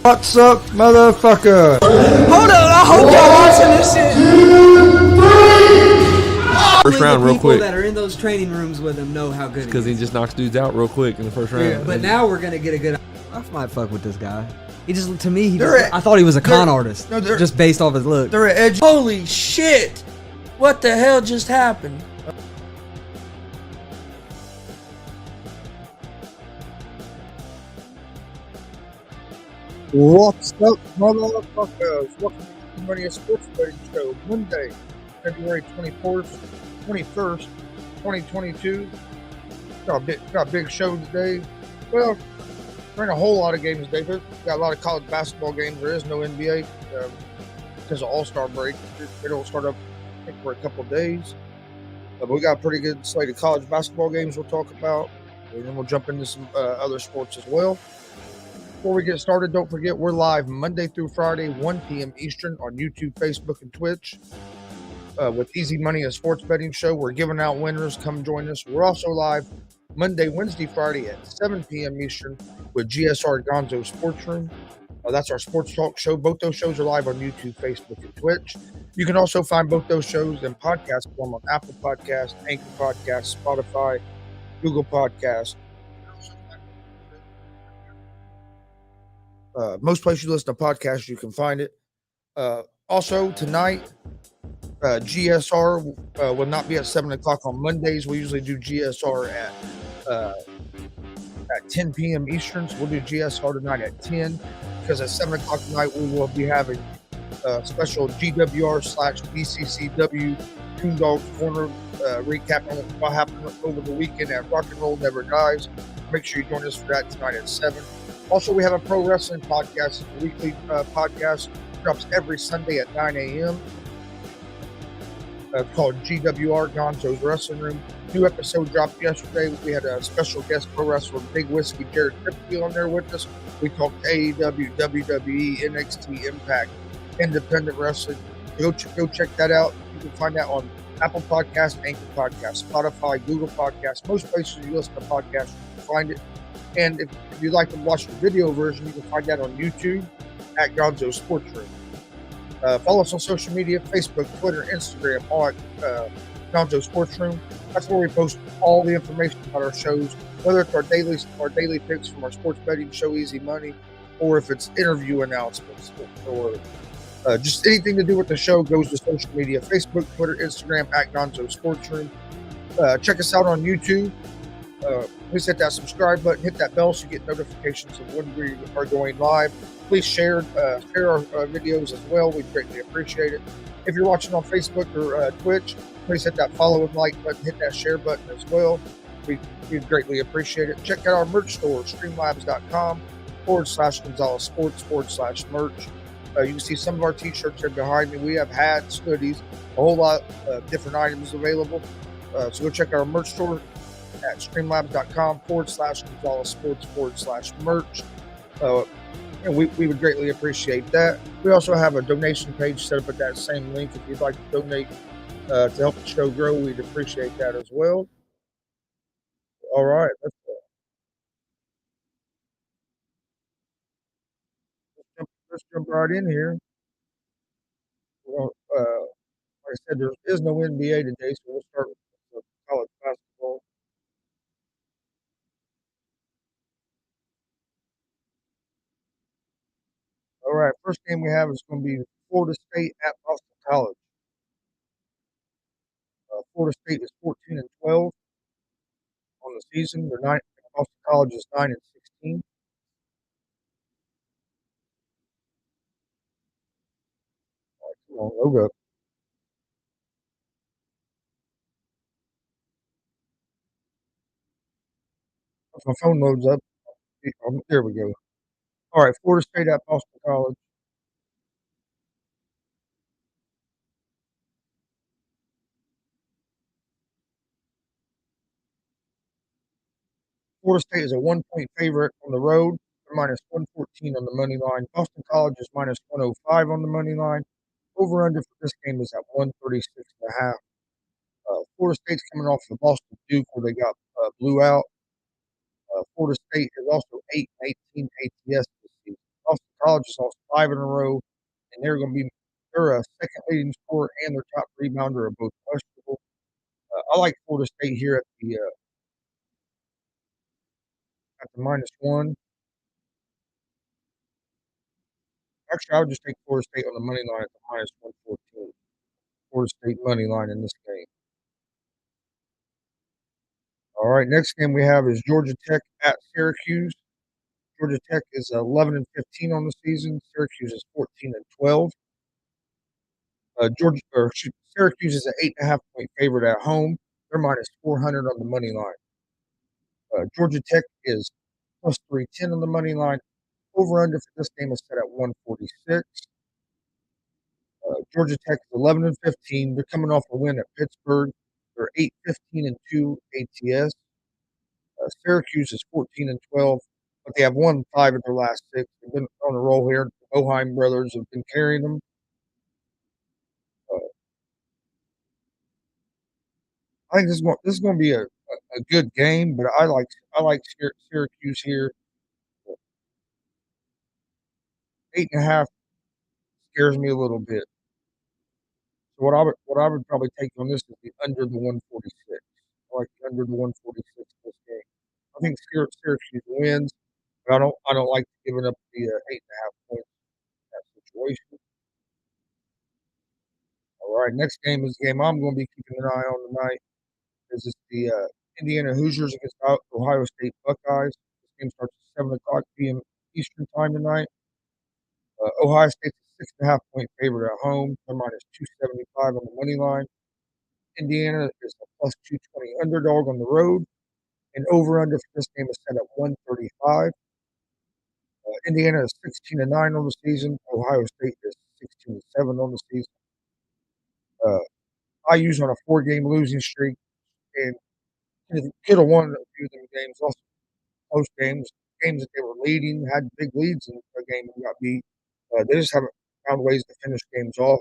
What's up, motherfucker? Hold on, I hope y'all watching this shit. First round, real quick. People that are in those training rooms with him know how good Because he just knocks dudes out real quick in the first round. Yeah, but now we're gonna get a good. I might fuck with this guy. He just, to me, I thought he was a con artist, just based off his look. They're edge. Holy shit! What the hell just happened? What's up, motherfuckers? Welcome to the Money Sports Betting Show, Monday, February 24th, 21st, 2022. Got a big show today. Well, there ain't a whole lot of games today, but got a lot of college basketball games. There is no NBA because of All-Star break. They don't start up, I think, for a couple of days. But we got a pretty good slate of college basketball games we'll talk about. And then we'll jump into some other sports as well. Before we get started, don't forget we're live Monday through Friday, 1 p.m. Eastern on YouTube, Facebook, and Twitch with Easy Money, a sports betting show. We're giving out winners. Come join us. We're also live Monday, Wednesday, Friday at 7 p.m. Eastern with GSR Gonzo Sports Room. That's our sports talk show. Both those shows are live on YouTube, Facebook, and Twitch. You can also find both those shows in podcast form on Apple Podcasts, Anchor Podcasts, Spotify, Google Podcasts. Most places you listen to podcasts, you can find it. Also, tonight, GSR will not be at 7 o'clock on Mondays. We usually do GSR at 10 p.m. Eastern. So we'll do GSR tonight at 10 because at 7 o'clock tonight we will be having a special GWR/BCCW Doondogs Corner recap on what happened over the weekend at Rock and Roll Never Dies. Make sure you join us for that tonight at 7. Also, we have a pro wrestling podcast, a weekly podcast, drops every Sunday at 9 a.m. It's called GWR, Gonzo's Wrestling Room. New episode dropped yesterday. We had a special guest pro wrestler, Big Whiskey Jared Kripke, on there with us. We talked AEW, WWE, NXT, Impact, independent wrestling. Go check that out. You can find that on Apple Podcasts, Anchor Podcasts, Spotify, Google Podcasts. Most places you listen to podcasts, you can find it. And if you'd like to watch the video version, you can find that on YouTube at Gonzo Sports Room. Follow us on social media, Facebook, Twitter, Instagram, on Gonzo Sports Room. That's where we post all the information about our shows, whether it's our daily picks from our sports betting show, Easy Money, or if it's interview announcements, or just anything to do with the show goes to social media, Facebook, Twitter, Instagram, at Gonzo Sports Room. Check us out on YouTube. Please hit that subscribe button, hit that bell so you get notifications of when we are going live. Please share our videos as well. We greatly appreciate it. If you're watching on Facebook or Twitch, please hit that follow and like button, hit that share button as well. We'd greatly appreciate it. Check out our merch store, streamlabs.com/Gonzalez Sports/merch. You can see some of our t-shirts here behind me. We have hats, hoodies, a whole lot of different items available. So go check out our merch store at streamlabs.com/Gonzalez Sports/merch. And we would greatly appreciate that. We also have a donation page set up at that same link. If you'd like to donate to help the show grow, we'd appreciate that as well. All right. Let's jump right in here. Well, like I said, there is no NBA today, so we'll start with college basketball. All right, first game we have is going to be Florida State at Boston College. Florida State is 14-12 on the season. Boston College is 9-16. Come on, logo. If my phone loads up, there we go. All right, Florida State at Boston College. Florida State is a 1-point favorite on the road. They're -114 on the money line. Boston College is -105 on the money line. Over under for this game is at 136.5. Florida State's coming off the Boston Duke where they got blew out. Florida State is also 8-18 ATS this season. Boston College has lost 5 in a row, and they're a second leading scorer and their top rebounder are both questionable. I like Florida State here at the -1. Actually, I would just take Florida State on the money line at the -114. Florida State money line in this game. All right, next game we have is Georgia Tech at Syracuse. Georgia Tech is 11-15 on the season. Syracuse is 14-12. Syracuse is an 8.5 point favorite at home. They're -400 on the money line. Georgia Tech is +310 on the money line. Over under for this game is set at 146. Georgia Tech is 11-15. They're coming off a win at Pittsburgh. They're 8-15-2 ATS. Syracuse is 14-12, but they have won 5 of their last 6. They've been on a roll here. The Boheim brothers have been carrying them. Uh, I think this is going to be a good game, but I like Syracuse here. 8.5 scares me a little bit. So what I would probably take on this is the under the 146. I like the under the 146 in this game. I think Syracuse wins, but I don't like giving up the 8.5 points in that situation. All right, next game is the game I'm going to be keeping an eye on tonight. This is the Indiana Hoosiers against Ohio State Buckeyes. This game starts at 7 o'clock p.m. Eastern time tonight. Ohio State's a 6.5 point favorite at home. They're -275 on the money line. Indiana is a +220 underdog on the road. And over/under for this game is set at 135. Indiana is 16-9 on the season. Ohio State is 16-7 on the season. IU's on a 4-game losing streak and could have won a few of them games. Also, close games that they were leading, had big leads in a game and got beat. They just haven't found ways to finish games off.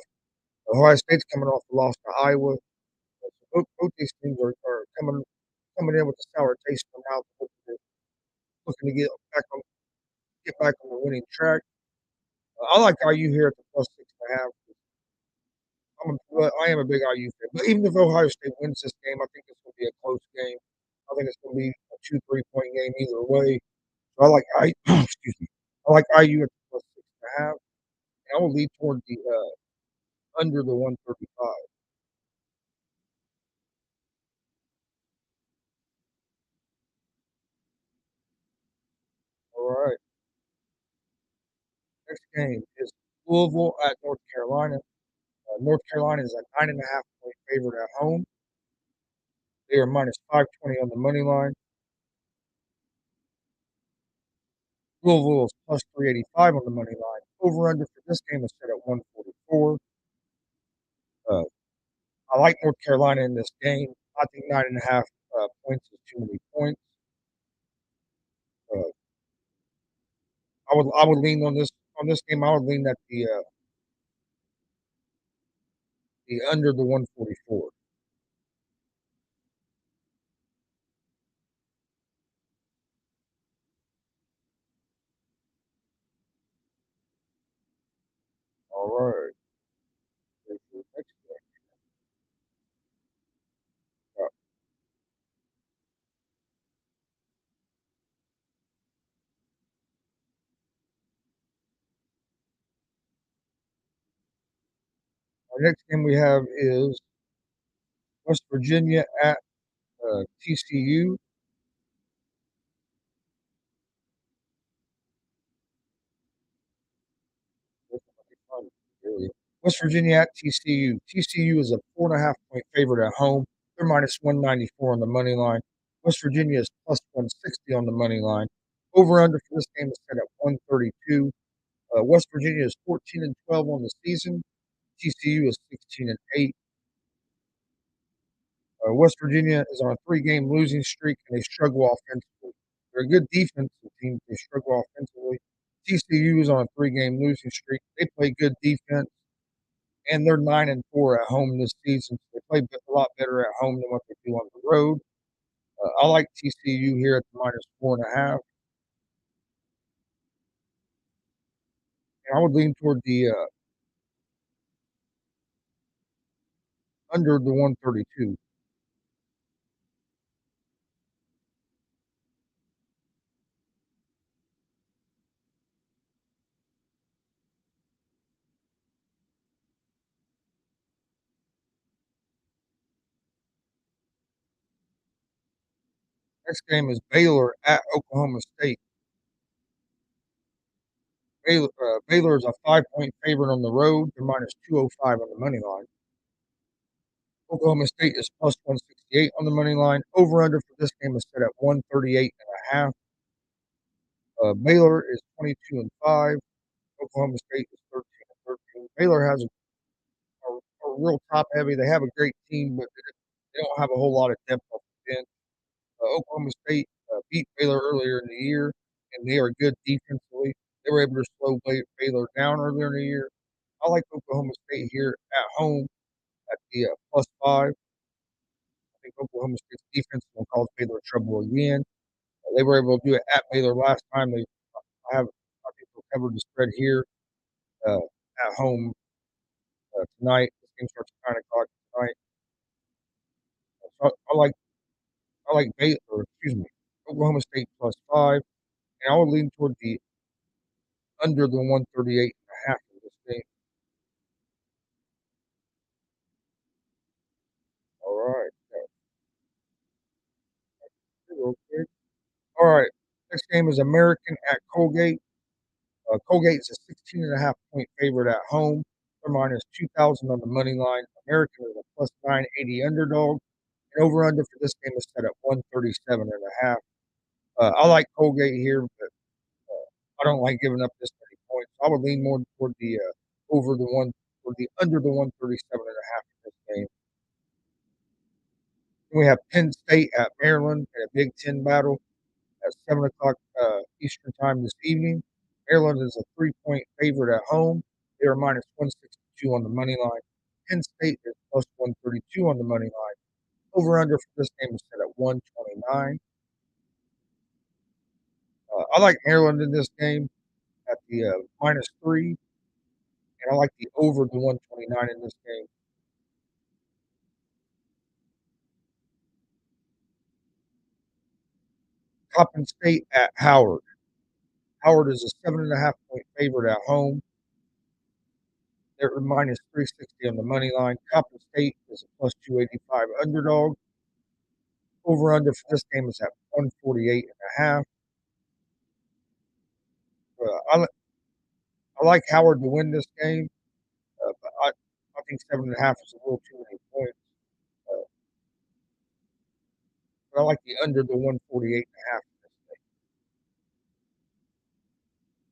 Ohio State's coming off a loss to Iowa. Both these teams are coming in with a sour taste in their mouth, looking to get back on the winning track. I like IU here at the +6.5. I am a big IU fan, but even if Ohio State wins this game, I think it's going to be a close game. I think it's going to be a 2-3 point game either way. So I like excuse me. I like IU at the +6.5. I will lead toward the under the 135. All right. Next game is Louisville at North Carolina. North Carolina is a 9.5 point favorite at home. They are -520 on the money line. Louisville is +385 on the money line. Over under for this game is set at 144. Uh, I like North Carolina in this game. I think 9.5 points is too many points. Uh, I would lean on this game. I would lean at the under the 144. All right. Here's the next game. Our next game we have is West Virginia at TCU. West Virginia at TCU. TCU is a 4.5 point favorite at home. They're -194 on the money line. West Virginia is +160 on the money line. Over under for this game is set at 132. West Virginia is 14-12 on the season. TCU is 16-8. West Virginia is on a 3-game losing streak and they struggle offensively. They're a good defensive team. They struggle offensively. TCU is on a 3-game losing streak. They play good defense, and they're 9-4 at home this season. So they play a lot better at home than what they do on the road. I like TCU here at the -4.5. And I would lean toward the under the 132. Next game is Baylor at Oklahoma State. Baylor is a 5-point favorite on the road. They're minus 205 on the money line. Oklahoma State is plus 168 on the money line. Over under for this game is set at 138.5. Baylor is 22-5. Oklahoma State is 13-13. Baylor has a real top heavy. They have a great team, but they don't have a whole lot of depth off the bench. Oklahoma State beat Baylor earlier in the year, and they are good defensively. They were able to slow Baylor down earlier in the year. I like Oklahoma State here at home at the +5. I think Oklahoma State's defense will cause Baylor trouble again. They were able to do it at Baylor last time. I think they'll cover the spread here at home tonight. This game starts at 9 o'clock tonight. So I like Baylor, excuse me, Oklahoma State +5, and I would lean toward the under the 138.5 in this game. All right. Okay. All right. Next game is American at Colgate. Colgate is a 16.5 point favorite at home. They're minus 2,000 on the money line. American is a plus 980 underdog. And over under for this game is set at 137.5. I like Colgate here, but I don't like giving up this many points. I would lean more toward the over the one or the under the 137.5 in this game. Then we have Penn State at Maryland in a Big Ten battle at 7 o'clock Eastern time this evening. Maryland is a 3-point favorite at home. They are minus 162 on the money line. Penn State is plus 132 on the money line. Over under for this game is set at 129. I like Maryland in this game at the -3, and I like the over the 129 in this game. Coppin State at Howard. Howard is a 7.5 point favorite at home. They're minus 360 on the money line. Coppin State is a plus 285 underdog. Over under for this game is at 148.5. I like Howard to win this game, but I think 7.5 is a little too many points. Uh, but I like the under the 148.5.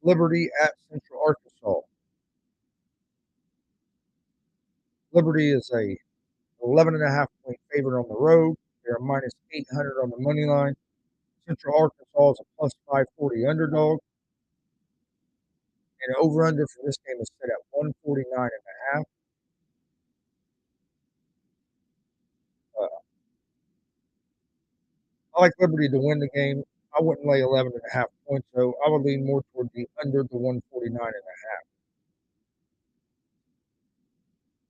Liberty at Central Arkansas. Liberty is a 11.5 point favorite on the road. They're minus 800 on the money line. Central Arkansas is a plus 540 underdog. And over under for this game is set at 149.5. Uh, I like Liberty to win the game. I wouldn't lay 11.5 points, though. I would lean more toward the under the 149.5.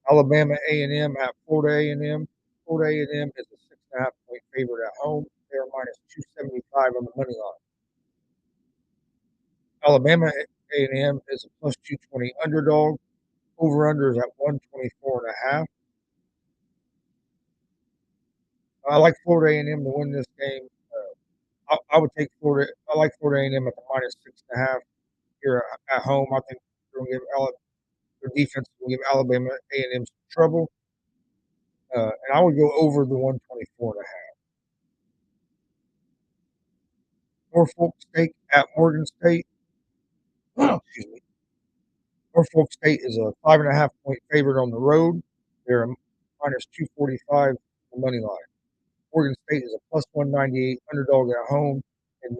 Alabama A&M at Florida A&M. Florida A&M is a 6.5 point favorite at home. They are minus 275 on the money line. Alabama A&M is a plus 220 underdog. Over under is at 124.5. I like Florida A&M to win this game. I would take Florida. I like Florida A&M at the minus 6.5 here at home. I think they're going to give their defense will give Alabama A&M some trouble. And I would go over the 124.5. Norfolk State at Morgan State. Excuse me. Norfolk State is a 5.5 point favorite on the road. They're a minus 245 the money line. Morgan State is a plus 198 underdog at home, and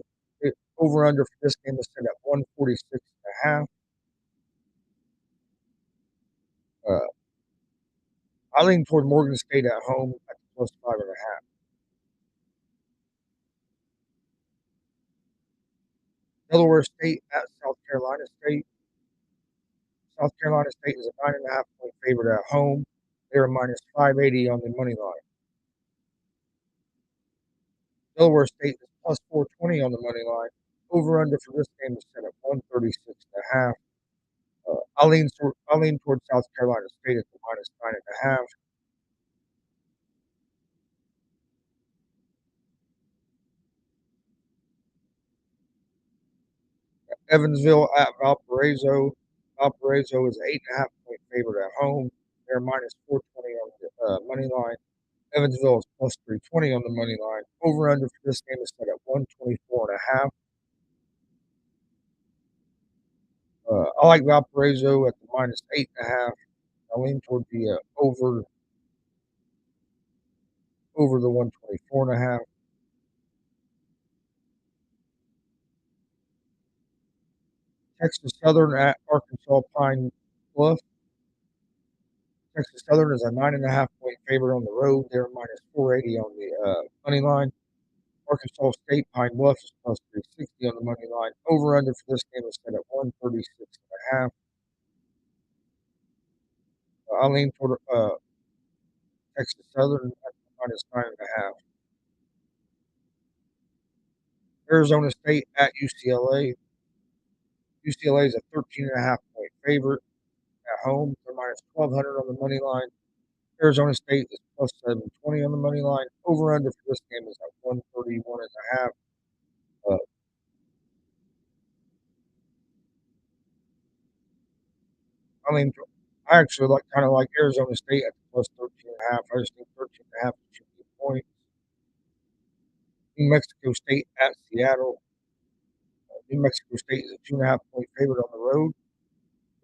over under for this game is set at 146.5. Uh, I lean toward Morgan State at home at the plus 5.5. Delaware State at South Carolina State. South Carolina State is a 9.5-point favorite at home. They are minus 580 on the money line. Delaware State is plus 420 on the money line. Over under for this game is set at 136.5. I'll lean towards South Carolina State at the minus 9.5. Evansville at Valparaiso. Valparaiso is an 8.5-point favorite at home. They're minus 420 on the money line. Evansville is plus 320 on the money line. Over under for this game is set at 124.5. I like Valparaiso at the minus 8.5. I lean toward the over the 124.5. Texas Southern at Arkansas Pine Bluff. Texas Southern is a 9.5-point favorite on the road. They're minus 480 on the money line. Arkansas State Pine Bluff is plus 360 on the money line. Over under for this game is set at 136.5. I lean toward Texas Southern at minus 9.5. Arizona State at UCLA. UCLA is a 13.5-point favorite at home. They're minus 1,200 on the money line. Arizona State is plus 720 on the money line. Over under for this game is at 131.5. I mean, I actually kind of like Arizona State at the plus 13.5. I just think 13.5 is too many points. New Mexico State at Seattle. New Mexico State is a 2.5-point favorite on the road.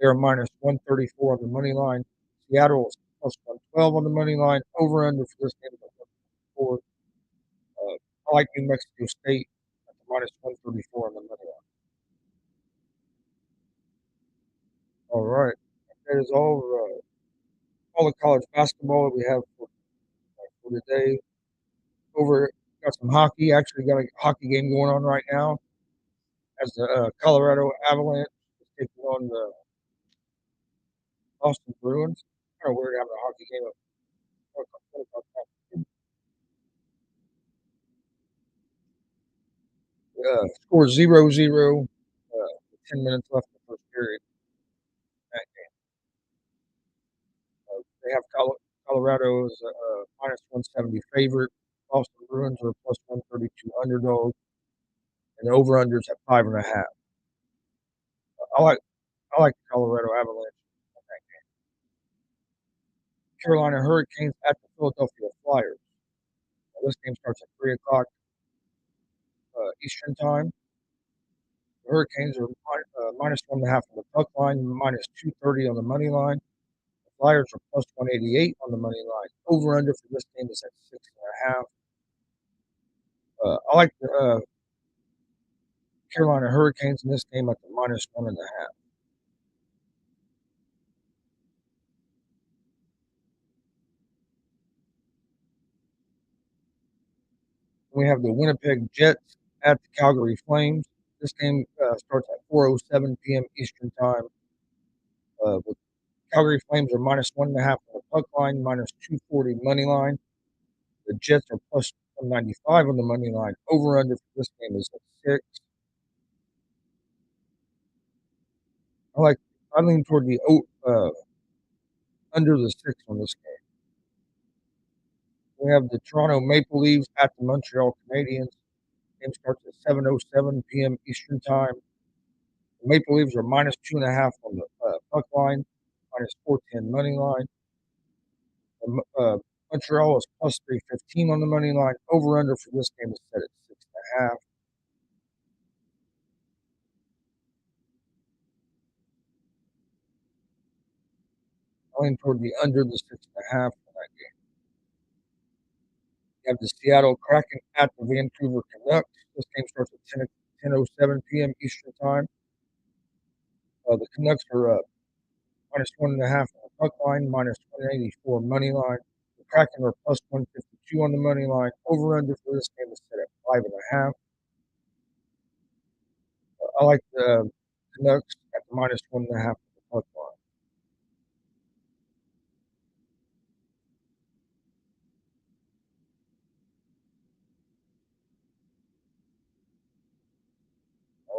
They're minus 134 on the money line. Seattle is plus 112 on the money line. Over under for this game is 134. I like New Mexico State at the minus 134 on the money line. All right. That is all the college basketball that we have for today. Got some hockey. Actually, got a hockey game going on right now as the Colorado Avalanche is taking on the Boston Bruins. Kind of weird having a hockey game. Score 0-0. 10 minutes left in the first period. They have Colorado as a minus 170 favorite. Boston Bruins are a plus 132 underdog. And the over-unders at 5.5. I like the Colorado Avalanche. Carolina Hurricanes at the Philadelphia Flyers. This game starts at 3 o'clock Eastern Time. The Hurricanes are minus 1.5 on the puck line, minus 230 on the money line. The Flyers are plus 188 on the money line. Over under for this game is at 6.5. I like the Carolina Hurricanes in this game at the minus 1.5. We have the Winnipeg Jets at the Calgary Flames. This game starts at 4:07 p.m. Eastern Time. With Calgary Flames are minus 1.5 on the puck line, minus 240 money line. The Jets are plus 195 on the money line. Over under for this game is at 6. I lean toward the under the 6 on this game. We have the Toronto Maple Leafs at the Montreal Canadiens. Game starts at 7:07 p.m. Eastern Time. The Maple Leafs are minus 2.5 on the puck line, minus 410 money line. Montreal is plus 315 on the money line. Over under for this game is set at 6.5. I lean toward the under the 6.5 for that game. You have the Seattle Kraken at the Vancouver Canucks. This game starts at 10:07 p.m. Eastern Time. The Canucks are minus 1.5 on the puck line, minus 184 money line. The Kraken are plus 152 on the money line. Over under for this game is set at 5.5. I like the Canucks at the minus 1.5 on the puck line.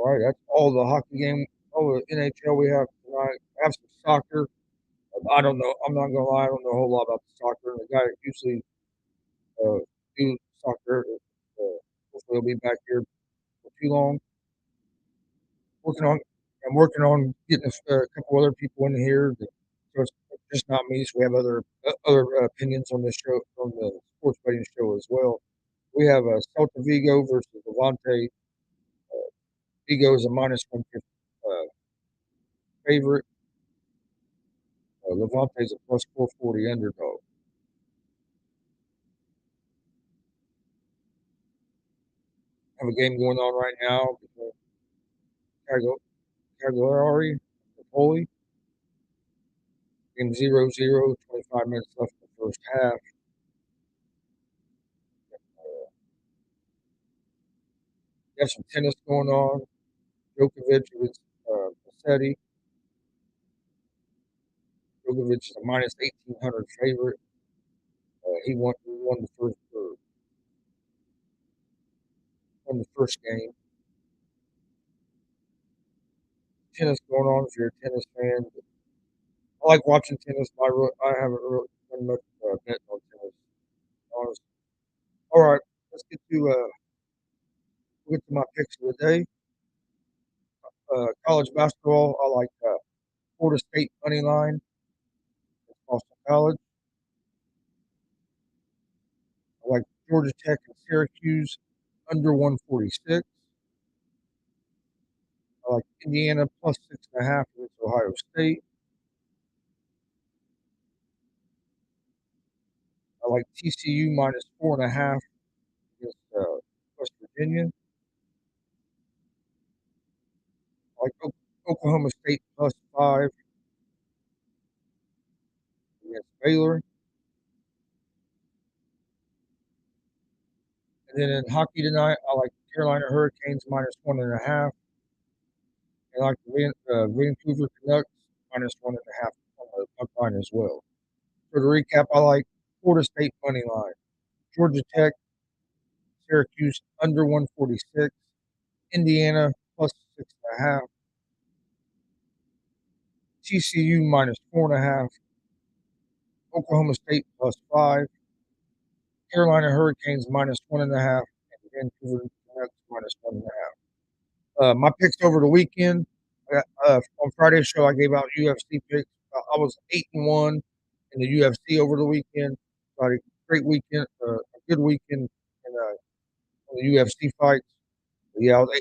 All right, that's all the hockey game, all the NHL we have tonight. I have some soccer. I don't know. I'm not gonna lie. I don't know a whole lot about the soccer. The guy that usually do soccer, hopefully he'll be back here for too long. Working on, I'm working on getting a couple other people in here. So it's just not me. So we have other opinions on this show, on the sports betting show as well. We have Celta Vigo versus Levante. Vigo is a -150 favorite. Levante is a +440 underdog. Have a game going on right now between Cagliari and Napoli. Game 0-0, 25 minutes left in the first half. You have some tennis going on. Djokovic with Musetti. Djokovic is a -1800 favorite. He won the first game. Tennis going on if you're a tennis fan. I like watching tennis. I haven't really done much betting on tennis, honestly. All right, let's get to my picks of the day. College basketball, I like Florida State money line, Boston College. I like Georgia Tech and Syracuse under 146. I like Indiana +6.5 against Ohio State. I like TCU -4.5 against West Virginia. I like Oklahoma State +5 against Baylor. And then in hockey tonight, I like Carolina Hurricanes -1.5. And I like the Vancouver Canucks -1.5 on the puck line as well. For the recap, I like Florida State money line, Georgia Tech, Syracuse under 146, Indiana +6.5, TCU -4.5, Oklahoma State +5, Carolina Hurricanes -1.5, and Vancouver Canucks -1.5. My picks over the weekend. On Friday's show, I gave out UFC picks. I was 8-1 in the UFC over the weekend. So I had a great weekend, a good weekend in the UFC fights. But yeah, I was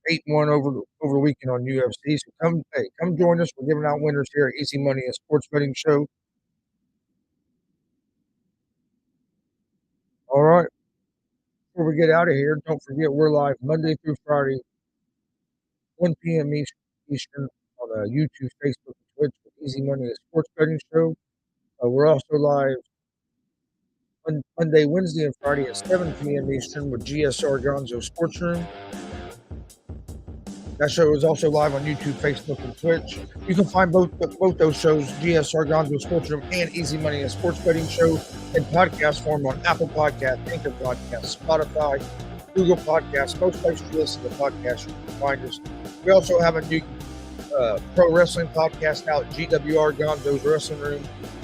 8-1 over the weekend on UFC. So come join us. We're giving out winners here at Easy Money and Sports Betting Show. All right. Before we get out of here, don't forget we're live Monday through Friday, 1 p.m. Eastern on YouTube, Facebook, and Twitch with Easy Money and Sports Betting Show. We're also live Monday, Wednesday, and Friday at 7 p.m. Eastern with GSR Gonzo Sports Room. That show is also live on YouTube, Facebook, and Twitch. You can find both those shows, GSR Gonzo Sports Room and Easy Money and Sports Betting Show, in podcast form on Apple Podcasts, Anchor Podcasts, Spotify, Google Podcasts, most places you listen to podcasts, you can find us. We also have a new pro wrestling podcast now at GWR Gonzo's Wrestling Room.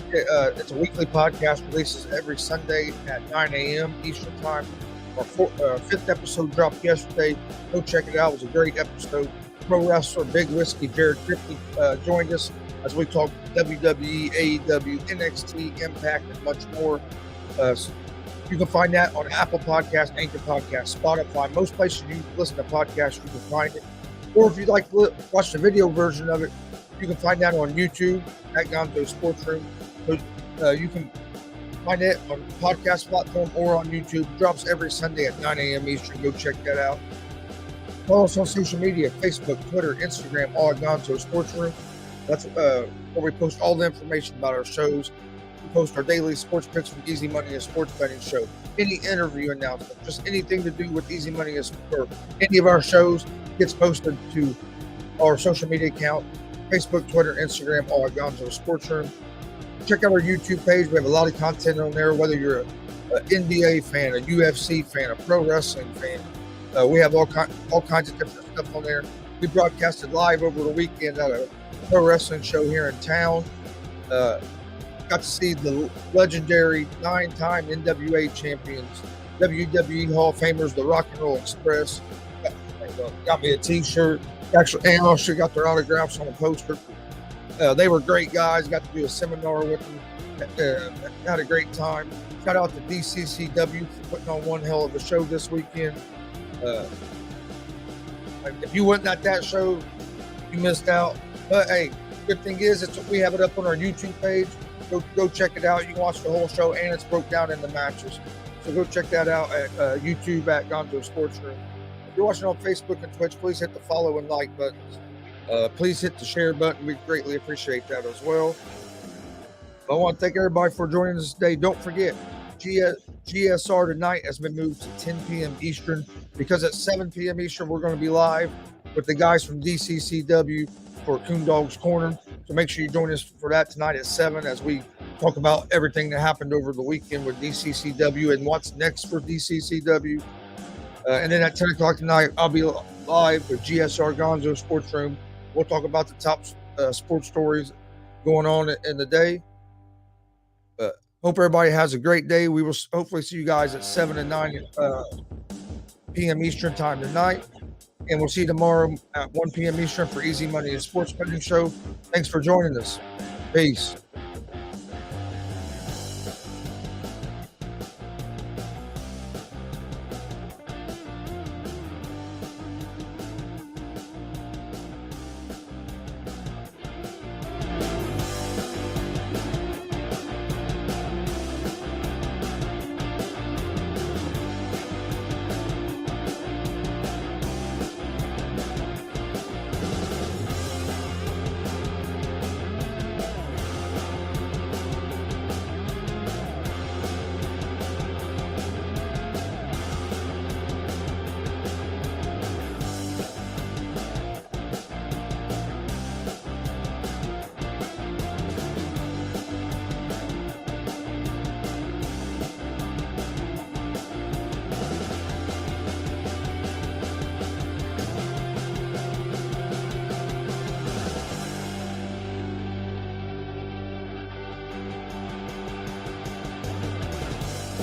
It's a weekly podcast, releases every Sunday at 9 a.m. Eastern Time. Our fifth episode dropped yesterday. Go check it out. It was a great episode. Pro wrestler Big Whiskey Jared Kripke joined us as we talked WWE, AEW, NXT, Impact, and much more. You can find that on Apple Podcasts, Anchor Podcasts, Spotify. Most places you listen to podcasts, you can find it. Or if you'd like to watch the video version of it, you can find that on YouTube at Gonzo Sports Room. You can find it on the podcast platform or on YouTube. It drops every Sunday at 9 a.m. Eastern. Go check that out. Follow us on social media, Facebook, Twitter, Instagram, all at Gonzo Sports Room. That's where we post all the information about our shows. We post our daily sports picks from Easy Money and Sports Betting Show. Any interview announcement, just anything to do with Easy Money or any of our shows gets posted to our social media account, Facebook, Twitter, Instagram, all at Gonzo Sports Room. Check out our YouTube page. We have a lot of content on there, whether you're an NBA fan, a UFC fan, a pro wrestling fan, We have all kinds of different stuff on there. We broadcasted live over the weekend at a pro wrestling show here in town. Got to see the legendary 9-time NWA champions, WWE Hall of Famers, the Rock and Roll Express. Got me a T-shirt. Actually, and also got their autographs on a poster. They were great guys. Got to do a seminar with them. Had a great time. Shout out to DCCW for putting on one hell of a show this weekend. If you weren't at that show, you missed out. But hey, good thing is we have it up on our YouTube page. Go check it out. You can watch the whole show, and it's broke down into matches. So go check that out at YouTube at Gonzo Sports Room. If you're watching on Facebook and Twitch, please hit the follow and like buttons. Please hit the share button. We greatly appreciate that as well. I want to thank everybody for joining us today. Don't forget, GSR tonight has been moved to 10 p.m. Eastern because at 7 p.m. Eastern, we're going to be live with the guys from DCCW for Coondog's Corner. So make sure you join us for that tonight at 7 as we talk about everything that happened over the weekend with DCCW and what's next for DCCW. And then at 10 o'clock tonight, I'll be live with GSR Gonzo Sports Room. We'll talk about the top sports stories going on in the day. Hope everybody has a great day. We will hopefully see you guys at 7 and 9 p.m. Eastern time tonight. And we'll see you tomorrow at 1 p.m. Eastern for Easy Money and Sports Betting Show. Thanks for joining us. Peace.